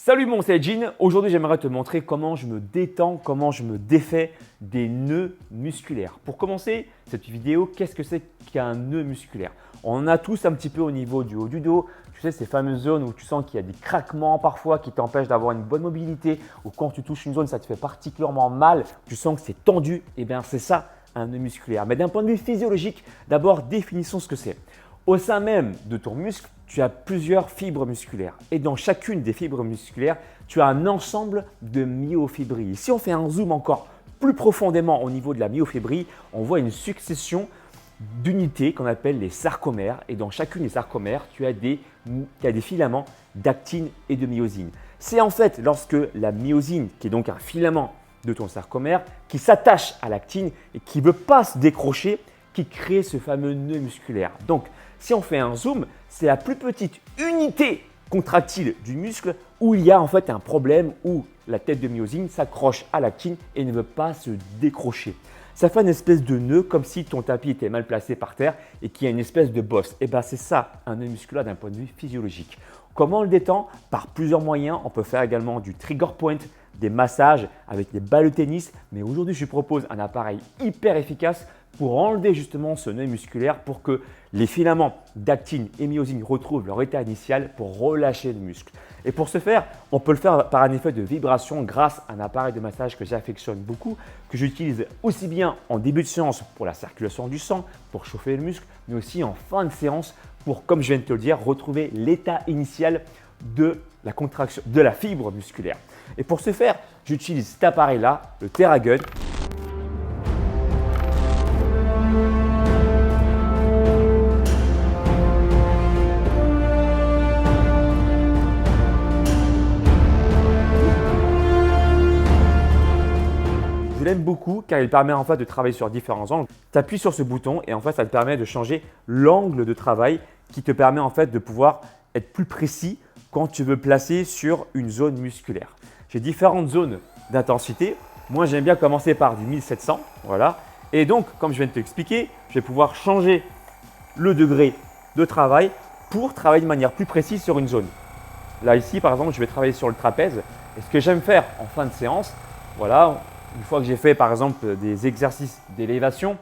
Salut mon, c'est Jean. Aujourd'hui, j'aimerais te montrer comment je me détends, comment je me défais des nœuds musculaires. Pour commencer cette vidéo, qu'est-ce que c'est qu'un nœud musculaire? On en a tous un petit peu au niveau du haut du dos. Tu sais, ces fameuses zones où tu sens qu'il y a des craquements parfois qui t'empêchent d'avoir une bonne mobilité, ou quand tu touches une zone, ça te fait particulièrement mal, tu sens que c'est tendu, et bien c'est ça un nœud musculaire. Mais d'un point de vue physiologique, d'abord définissons ce que c'est. Au sein même de ton muscle, tu as plusieurs fibres musculaires et dans chacune des fibres musculaires, tu as un ensemble de myofibrilles. Si on fait un zoom encore plus profondément au niveau de la myofibrie, on voit une succession d'unités qu'on appelle les sarcomères et dans chacune des sarcomères, tu as des filaments d'actine et de myosine. C'est en fait lorsque la myosine, qui est donc un filament de ton sarcomère, qui s'attache à l'actine et qui ne veut pas se décrocher, qui crée ce fameux nœud musculaire. Donc, si on fait un zoom, c'est la plus petite unité contractile du muscle où il y a en fait un problème où la tête de myosine s'accroche à l'actine et ne veut pas se décrocher. Ça fait une espèce de nœud comme si ton tapis était mal placé par terre et qu'il y a une espèce de bosse. Et bien c'est ça un nœud musculaire d'un point de vue physiologique. Comment on le détend? Par plusieurs moyens. On peut faire également du trigger point, des massages avec des balles de tennis. Mais aujourd'hui, je propose un appareil hyper efficace pour enlever justement ce nœud musculaire pour que les filaments d'actine et myosine retrouvent leur état initial pour relâcher le muscle. Et pour ce faire, on peut le faire par un effet de vibration grâce à un appareil de massage que j'affectionne beaucoup, que j'utilise aussi bien en début de séance pour la circulation du sang, pour chauffer le muscle, mais aussi en fin de séance pour, comme je viens de te le dire, retrouver l'état initial de la contraction de la fibre musculaire. Et pour ce faire, j'utilise cet appareil-là, le TheraGun. Je l'aime beaucoup car il permet en fait de travailler sur différents angles. Tu appuies sur ce bouton et en fait ça te permet de changer l'angle de travail qui te permet en fait de pouvoir être plus précis quand tu veux placer sur une zone musculaire. J'ai différentes zones d'intensité. Moi j'aime bien commencer par du 1700, voilà. Et donc comme je viens de t'expliquer, je vais pouvoir changer le degré de travail pour travailler de manière plus précise sur une zone. Là ici par exemple, je vais travailler sur le trapèze. Et ce que j'aime faire en fin de séance, voilà. Une fois que j'ai fait par exemple des exercices d'élévation,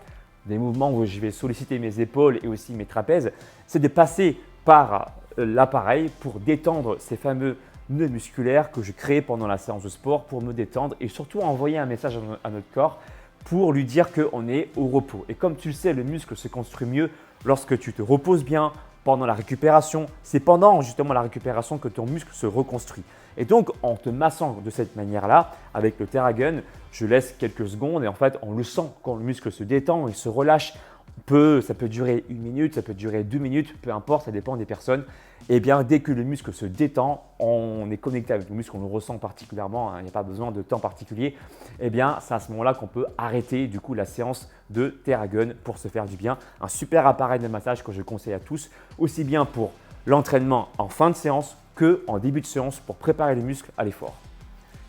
des mouvements où je vais solliciter mes épaules et aussi mes trapèzes, c'est de passer par l'appareil pour détendre ces fameux nœuds musculaires que je crée pendant la séance de sport pour me détendre et surtout envoyer un message à notre corps pour lui dire qu'on est au repos. Et comme tu le sais, le muscle se construit mieux lorsque tu te reposes bien pendant la récupération. C'est pendant justement la récupération que ton muscle se reconstruit. Et donc, en te massant de cette manière-là, avec le TheraGun, je laisse quelques secondes et en fait, on le sent quand le muscle se détend, il se relâche. Ça peut durer 1 minute, ça peut durer 2 minutes, peu importe, ça dépend des personnes. Et bien, dès que le muscle se détend, on est connecté avec le muscle, on le ressent particulièrement, il n'y a pas besoin de temps particulier. Et bien, c'est à ce moment-là qu'on peut arrêter du coup la séance de TheraGun pour se faire du bien. Un super appareil de massage que je conseille à tous, aussi bien pour l'entraînement en fin de séance qu'en début de séance pour préparer les muscles à l'effort.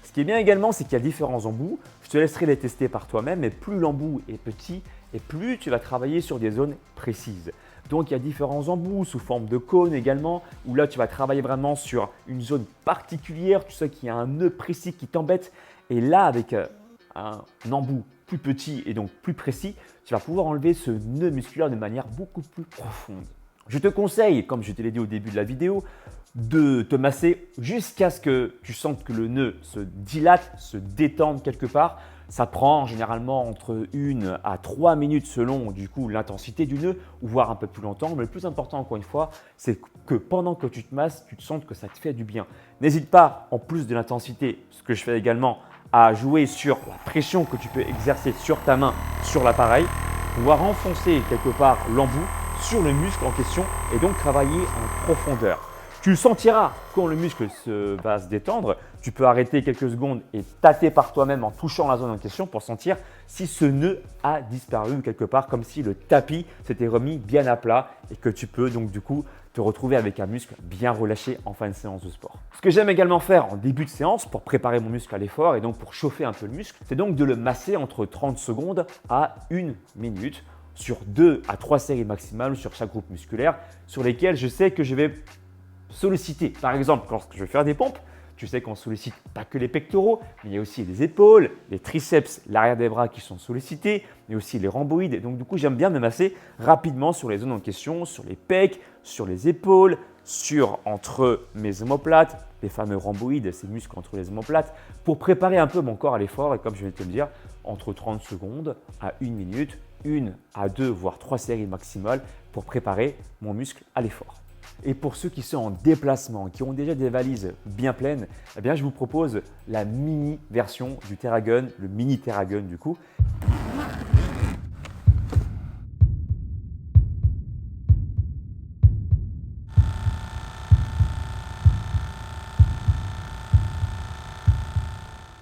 Ce qui est bien également, c'est qu'il y a différents embouts. Je te laisserai les tester par toi-même, mais plus l'embout est petit et plus tu vas travailler sur des zones précises. Donc, il y a différents embouts sous forme de cône également, où là, tu vas travailler vraiment sur une zone particulière. Tu sais qu'il y a un nœud précis qui t'embête. Et là, avec un embout plus petit et donc plus précis, tu vas pouvoir enlever ce nœud musculaire de manière beaucoup plus profonde. Je te conseille, comme je te l'ai dit au début de la vidéo, de te masser jusqu'à ce que tu sentes que le nœud se dilate, se détende quelque part. Ça prend généralement entre 1 à 3 minutes selon du coup l'intensité du nœud ou voire un peu plus longtemps. Mais le plus important encore une fois, c'est que pendant que tu te masses, tu te sentes que ça te fait du bien. N'hésite pas, en plus de l'intensité, ce que je fais également, à jouer sur la pression que tu peux exercer sur ta main, sur l'appareil, pouvoir enfoncer quelque part l'embout sur le muscle en question et donc travailler en profondeur. Tu le sentiras quand le muscle va se détendre. Tu peux arrêter quelques secondes et tâter par toi-même en touchant la zone en question pour sentir si ce nœud a disparu quelque part, comme si le tapis s'était remis bien à plat et que tu peux donc du coup te retrouver avec un muscle bien relâché en fin de séance de sport. Ce que j'aime également faire en début de séance pour préparer mon muscle à l'effort et donc pour chauffer un peu le muscle, c'est donc de le masser entre 30 secondes à 1 minute sur 2 à 3 séries maximales sur chaque groupe musculaire sur lesquelles je sais que je vais solliciter. Par exemple, lorsque je vais faire des pompes, Tu sais qu'on sollicite pas que les pectoraux, mais il y a aussi les épaules, les triceps, l'arrière des bras qui sont sollicités, mais aussi les rhomboïdes. Donc du coup, j'aime bien me masser rapidement sur les zones en question, sur les pecs, sur les épaules, entre mes omoplates, les fameux rhomboïdes, ces muscles entre les omoplates, pour préparer un peu mon corps à l'effort. Et comme je viens de te le dire, entre 30 secondes à 1 minute, 1 à 2, voire 3 séries maximales pour préparer mon muscle à l'effort. Et pour ceux qui sont en déplacement, qui ont déjà des valises bien pleines, eh bien, je vous propose la mini version du TerraGun, le mini TerraGun du coup.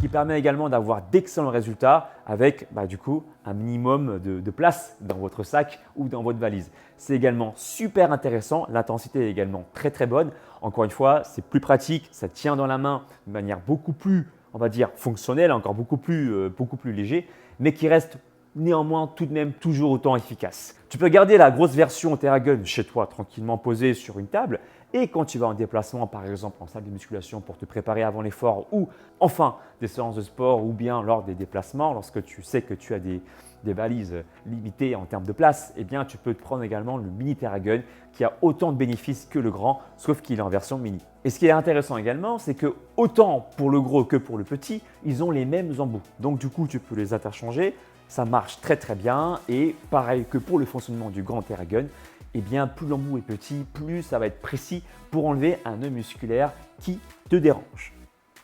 Qui permet également d'avoir d'excellents résultats avec du coup un minimum de place dans votre sac ou dans votre valise. C'est également super intéressant, l'intensité est également très très bonne. Encore une fois, c'est plus pratique, ça tient dans la main de manière beaucoup plus, on va dire, fonctionnelle, encore beaucoup plus léger, mais qui reste néanmoins tout de même toujours autant efficace. Tu peux garder la grosse version TerraGun chez toi tranquillement posée sur une table et quand tu vas en déplacement, par exemple en salle de musculation pour te préparer avant l'effort ou enfin des séances de sport ou bien lors des déplacements, lorsque tu sais que tu as des valises limitées en termes de place, eh bien tu peux te prendre également le mini TerraGun qui a autant de bénéfices que le grand, sauf qu'il est en version mini. Et ce qui est intéressant également, c'est que autant pour le gros que pour le petit, ils ont les mêmes embouts. Donc du coup, tu peux les interchanger. Ça marche très très bien et pareil que pour le fonctionnement du grand TerraGun, eh bien plus l'embout est petit, plus ça va être précis pour enlever un nœud musculaire qui te dérange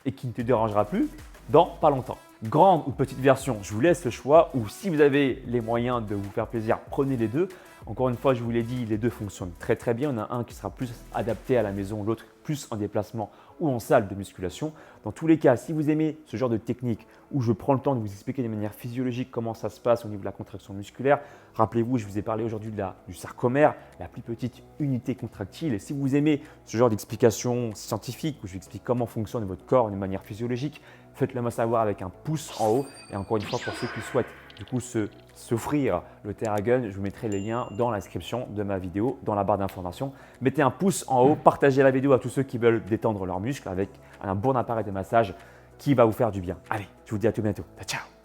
et qui ne te dérangera plus dans pas longtemps. Grande ou petite version, je vous laisse le choix ou si vous avez les moyens de vous faire plaisir, prenez les deux. Encore une fois, je vous l'ai dit, les deux fonctionnent très très bien. On a un qui sera plus adapté à la maison, l'autre plus en déplacement ou en salle de musculation. Dans tous les cas, si vous aimez ce genre de technique où je prends le temps de vous expliquer de manière physiologique comment ça se passe au niveau de la contraction musculaire, rappelez-vous, je vous ai parlé aujourd'hui du sarcomère, la plus petite unité contractile. Et si vous aimez ce genre d'explication scientifique où je vous explique comment fonctionne votre corps de manière physiologique, faites-le moi savoir avec un pouce en haut. Et encore une fois, pour ceux qui souhaitent du coup s'offrir le TerraGun, je vous mettrai les liens dans la description de ma vidéo, dans la barre d'information. Mettez un pouce en haut, partagez la vidéo à tous ceux qui veulent détendre leurs muscles avec un bon appareil de massage qui va vous faire du bien. Allez, je vous dis à tout bientôt. Ciao.